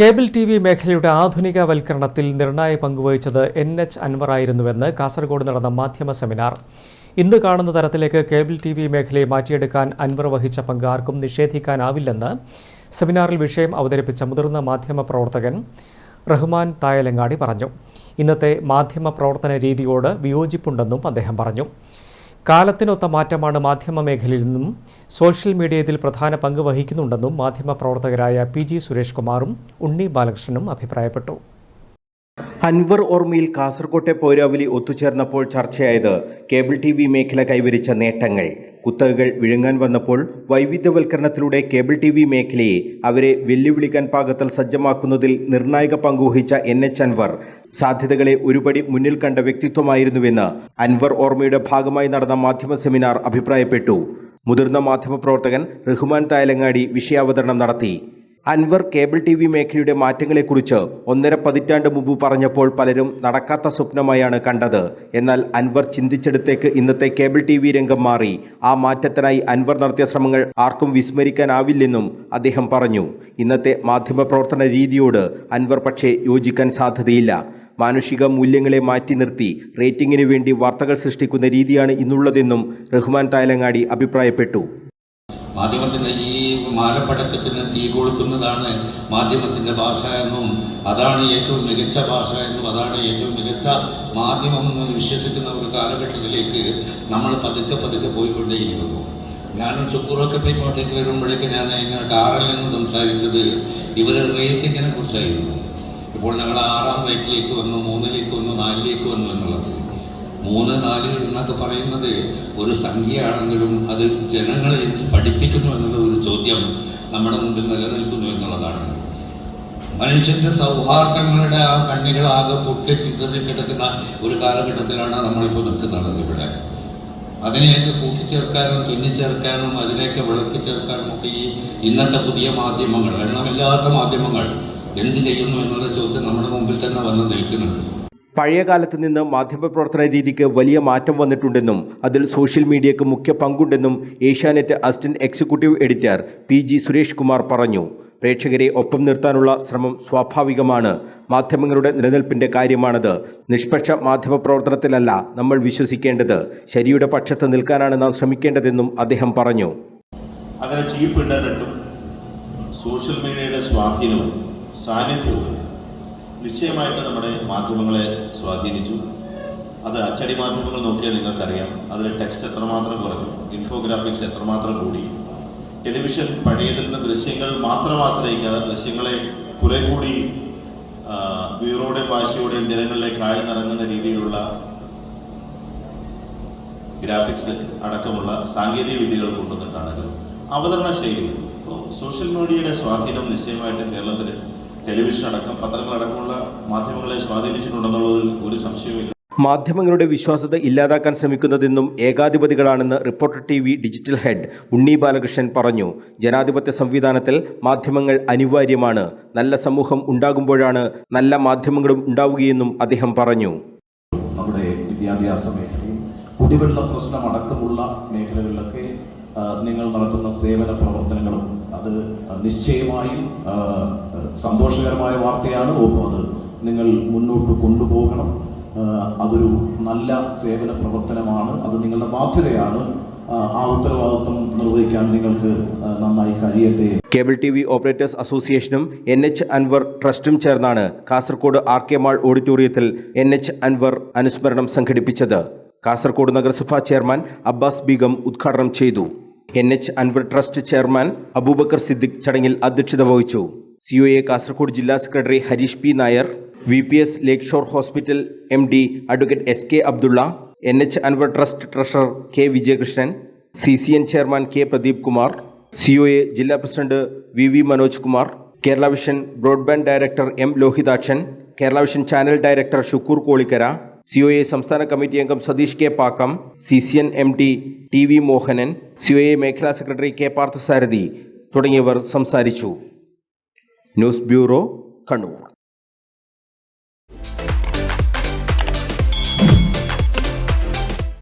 Cable TV. മേഖലയുടെ ആധുനികവൽക്കരണത്തിൽ നിർണായക പങ്കുവഹിച്ചത് എൻ.എച്ച്. അൻവറായിരുന്നുവെന്ന് കാസർഗോഡ് നടന്ന മാധ്യമ സെമിനാർ. ഇന്ന് കാണുന്ന തരത്തിലേക്ക് കേബിൾ ടി.വി. മേഖലയെ മാറ്റിയെടുക്കാൻ അൻവർ വഹിച്ച പങ്ക് ആർക്കും നിഷേധിക്കാനാവില്ലെന്ന് സെമിനാറിൽ വിഷയം അവതരിപ്പിച്ച മുതിർന്ന മാധ്യമ പ്രവർത്തകൻ റഹ്മാൻ തായലങ്ങാടി പറഞ്ഞു. ഇന്നത്തെ മാധ്യമ പ്രവർത്തന രീതിയോട് വിയോജിപ്പുണ്ടെന്നും അദ്ദേഹം പറഞ്ഞു. കാലത്തിനൊത്ത മാറ്റമാണ് മാധ്യമ മേഖലയിൽ നിന്നും സോഷ്യൽ മീഡിയ ഇതിൽ പ്രധാന പങ്ക് വഹിക്കുന്നുണ്ടെന്നും മാധ്യമ പ്രവർത്തകരായ പി.ജി. സുരേഷ് കുമാറും ഉണ്ണി ബാലകൃഷ്ണനും അഭിപ്രായപ്പെട്ടു. അൻവർ ഓർമ്മയിൽ കാസർകോട്ടെ പൗരാവലി ഒത്തുചേർന്നപ്പോൾ ചർച്ചയായത് കേബിൾ ടി.വി. മേഖല കൈവരിച്ച നേട്ടങ്ങൾ. കുത്തകകൾ വിഴുങ്ങാൻ വന്നപ്പോൾ വൈവിധ്യവൽക്കരണത്തിലൂടെ കേബിൾ ടി.വി. മേഖലയെ അവരെ വെല്ലുവിളിക്കാൻ പാകത്തിൽ സജ്ജമാക്കുന്നതിൽ നിർണായക പങ്കുവഹിച്ച എൻ.എച്ച്. അൻവർ സാധ്യതകളെ ഒരുപടി മുന്നിൽ കണ്ട വ്യക്തിത്വമായിരുന്നുവെന്ന് അൻവർ ഓർമ്മയുടെ ഭാഗമായി നടന്ന മാധ്യമ സെമിനാർ അഭിപ്രായപ്പെട്ടു. മുതിർന്ന മാധ്യമ പ്രവർത്തകൻ റഹ്മാൻ തായലങ്ങാടി വിഷയാവതരണം നടത്തി. Anwar cable TV. മേഖലയുടെ മാറ്റങ്ങളെക്കുറിച്ച് 1.5 പതിറ്റാണ്ട് മുമ്പ് പറഞ്ഞപ്പോൾ പലരും നടക്കാത്ത സ്വപ്നമായാണ് കണ്ടത്. എന്നാൽ അൻവർ ചിന്തിച്ചെടുത്തേക്ക് ഇന്നത്തെ കേബിൾ ടി.വി. രംഗം മാറി. ആ മാറ്റത്തിനായി അൻവർ നടത്തിയ ശ്രമങ്ങൾ ആർക്കും വിസ്മരിക്കാനാവില്ലെന്നും അദ്ദേഹം പറഞ്ഞു. ഇന്നത്തെ മാധ്യമ പ്രവർത്തന രീതിയോട് അൻവർ പക്ഷേ യോജിക്കാൻ സാധ്യതയില്ല. മാനുഷിക മൂല്യങ്ങളെ മാറ്റി നിർത്തി റേറ്റിംഗിന് വേണ്ടി വാർത്തകൾ സൃഷ്ടിക്കുന്ന രീതിയാണ് ഇന്നുള്ളതെന്നും റഹ്മാൻ തായലങ്ങാടി അഭിപ്രായപ്പെട്ടു. മാധ്യമത്തിൻ്റെ ഈ മാലപ്പടക്കത്തിന് തീ കൊളുത്തുന്നതാണ് മാധ്യമത്തിൻ്റെ ഭാഷ എന്നും അതാണ് ഏറ്റവും മികച്ച ഭാഷ എന്നും അതാണ് ഏറ്റവും മികച്ച മാധ്യമമെന്ന് വിശ്വസിക്കുന്ന ഒരു കാലഘട്ടത്തിലേക്ക് നമ്മൾ പതുക്കെ പോയിക്കൊണ്ടേയിരിക്കുന്നു. ഞാനും ചുക്കൂറൊക്കെ ഇങ്ങോട്ടേക്ക് വരുമ്പോഴേക്ക് ഞാൻ ഇങ്ങനെ കാറിൽ നിന്ന് സംസാരിച്ചത് ഇവർ റേറ്റിങ്ങിനെ കുറിച്ചായിരുന്നു. ഇപ്പോൾ ഞങ്ങൾ 6ാം റേറ്റിലേക്ക് വന്നു, 3ലേക്ക് വന്നു, 4ലേക്ക് വന്നു എന്നുള്ളത്. 3, 4 എന്നൊക്കെ പറയുന്നത് ഒരു സംഖ്യയാണെങ്കിലും അത് ജനങ്ങളെ പഠിപ്പിക്കുന്നു എന്നുള്ള ഒരു ചോദ്യം നമ്മുടെ മുമ്പിൽ നിലനിൽക്കുന്നു എന്നുള്ളതാണ്. മനുഷ്യൻ്റെ സൗഹാർദ്ദങ്ങളുടെ ആ കണ്ണികളാകെ പൊട്ടിച്ചിതറിക്കിടക്കുന്ന ഒരു കാലഘട്ടത്തിലാണ് നമ്മളിപ്പോൾ നിൽക്കുന്നത്. ഇവിടെ അതിനെയൊക്കെ കൂട്ടിച്ചേർക്കാനും തുന്നിച്ചേർക്കാനും അതിലേക്ക് വിളക്കി ചേർക്കാനും ഒക്കെ ഈ ഇന്നത്തെ പുതിയ മാധ്യമങ്ങൾ, എണ്ണമില്ലാത്ത മാധ്യമങ്ങൾ എന്ത് ചെയ്യുന്നു എന്നുള്ള ചോദ്യം നമ്മുടെ മുമ്പിൽ തന്നെ വന്ന് നിൽക്കുന്നുണ്ട്. പഴയ കാലത്ത് നിന്ന് മാധ്യമപ്രവർത്തന രീതിക്ക് വലിയ മാറ്റം വന്നിട്ടുണ്ടെന്നും അതിൽ സോഷ്യൽ മീഡിയയ്ക്ക് മുഖ്യ പങ്കുണ്ടെന്നും Asianet assistant executive editor PG. Suresh Kumar പറഞ്ഞു. പ്രേക്ഷകരെ ഒപ്പം നിർത്താനുള്ള ശ്രമം സ്വാഭാവികമാണ്. മാധ്യമങ്ങളുടെ നിലനിൽപ്പിന്റെ കാര്യമാണത്. നിഷ്പക്ഷ മാധ്യമ പ്രവർത്തനത്തിലല്ല നമ്മൾ വിശ്വസിക്കേണ്ടത്. ശരിയുടെ പക്ഷത്ത് നിൽക്കാനാണ് നാം ശ്രമിക്കേണ്ടതെന്നും അദ്ദേഹം പറഞ്ഞു. അങ്ങനെ ചീപ്പ് ഇന്റർനെറ്റും സോഷ്യൽ മീഡിയയുടെ സ്വാധീനവും സാന്നിധ്യവും നിശ്ചയമായിട്ട് നമ്മുടെ മാധ്യമങ്ങളെ സ്വാധീനിച്ചു. അത് അച്ചടി മാധ്യമങ്ങൾ നോക്കിയാൽ നിങ്ങൾക്കറിയാം അതിൽ ടെക്സ്റ്റ് എത്രമാത്രം കുറഞ്ഞു, ഇൻഫോഗ്രാഫിക്സ് എത്രമാത്രം കൂടി. ടെലിവിഷൻ പഴയതിൽ നിന്ന് ദൃശ്യങ്ങൾ മാത്രം ആശ്രയിക്കാതെ ദൃശ്യങ്ങളെ കുറെ കൂടി വീറോടെ ഭാഷയോടെയും ജനങ്ങളിലേക്ക് ആഴ്ന്നിറങ്ങുന്ന രീതിയിലുള്ള ഗ്രാഫിക്സ് അടക്കമുള്ള സാങ്കേതിക വിദ്യകൾ കൊണ്ടുവന്നിട്ടാണ് അവതരണ ശൈലി. സോഷ്യൽ മീഡിയയുടെ സ്വാധീനം നിശ്ചയമായിട്ട് കേരളത്തിൽ ടെലിവിഷൻ അടക്കം പത്രങ്ങളടക്കമുള്ള മാധ്യമങ്ങളെ സ്വാധീനിച്ചിട്ടുണ്ടെന്നുള്ളതിൽ ഒരു സംശയമില്ല. മാധ്യമങ്ങളുടെ വിശ്വാസ്യത ഇല്ലാതാക്കാൻ ശ്രമിക്കുന്നതെന്നും ഏകാധിപതികളാണെന്ന് റിപ്പോർട്ടർ ടി.വി. ഡിജിറ്റൽ ഹെഡ് ഉണ്ണി ബാലകൃഷ്ണൻ പറഞ്ഞു. ജനാധിപത്യ സംവിധാനത്തിൽ മാധ്യമങ്ങൾ അനിവാര്യമാണ്. നല്ല സമൂഹം ഉണ്ടാകുമ്പോഴാണ് നല്ല മാധ്യമങ്ങളും ഉണ്ടാവുകയെന്നും അദ്ദേഹം പറഞ്ഞു. നമ്മുടെ വിദ്യാഭ്യാസ മേഖലയിൽ കുടിവെള്ള പ്രശ്നം അടക്കമുള്ള മേഖലകളിലൊക്കെ നിങ്ങൾ നടത്തുന്ന സേവന പ്രവർത്തനങ്ങളും അത് നിശ്ചയമായും സന്തോഷകരമായ വാർത്തയാണ്. ഒപ്പം അത് നിങ്ങൾ മുന്നോട്ട് കൊണ്ടുപോകണം. അതൊരു നല്ല സേവന പ്രവർത്തനമാണ്. അത് നിങ്ങളുടെ ബാധ്യതയാണ്. ആ ഉത്തരവാദിത്വം നിർവഹിക്കാൻ നിങ്ങൾക്ക് നന്നായി കഴിയട്ടെ. Cable TV. ഓപ്പറേറ്റേഴ്സ് അസോസിയേഷനും എൻ.എച്ച്. അൻവർ ട്രസ്റ്റും ചേർന്നാണ് കാസർഗോഡ് ആർ.കെ. മാൾ ഓഡിറ്റോറിയത്തിൽ എൻ.എച്ച്. അൻവർ അനുസ്മരണം സംഘടിപ്പിച്ചത്. കാസർഗോഡ് നഗരസഭാ ചെയർമാൻ അബ്ബാസ് ബീഗം ഉദ്ഘാടനം ചെയ്തു. NH. Anwar trust chairman Abubakar Siddique ചടങ്ങിൽ അധ്യക്ഷത വഹിച്ചു. COA കാസർഗോഡ് ജില്ലാ secretary Harish P. Nair, VPS lakeshore hospital MD advocate S.K. Abdulla, NH. Anwar trust treasurer K. Vijayakrishnan, CCN chairman K. Pradeep Kumar, COA ജില്ലാ president VV Manoj Kumar, Kerala vision broadband director M. Lohithakshan, Kerala vision channel director Shukoor Kolikkara, COA സംസ്ഥാന committee അംഗം Satheesh K. Pakkam, CCN MD TV Mohanan, COA മേഖലാ secretary K. Parthasarathy തുടങ്ങിയവർ സംസാരിച്ചു. News bureau, Kannur.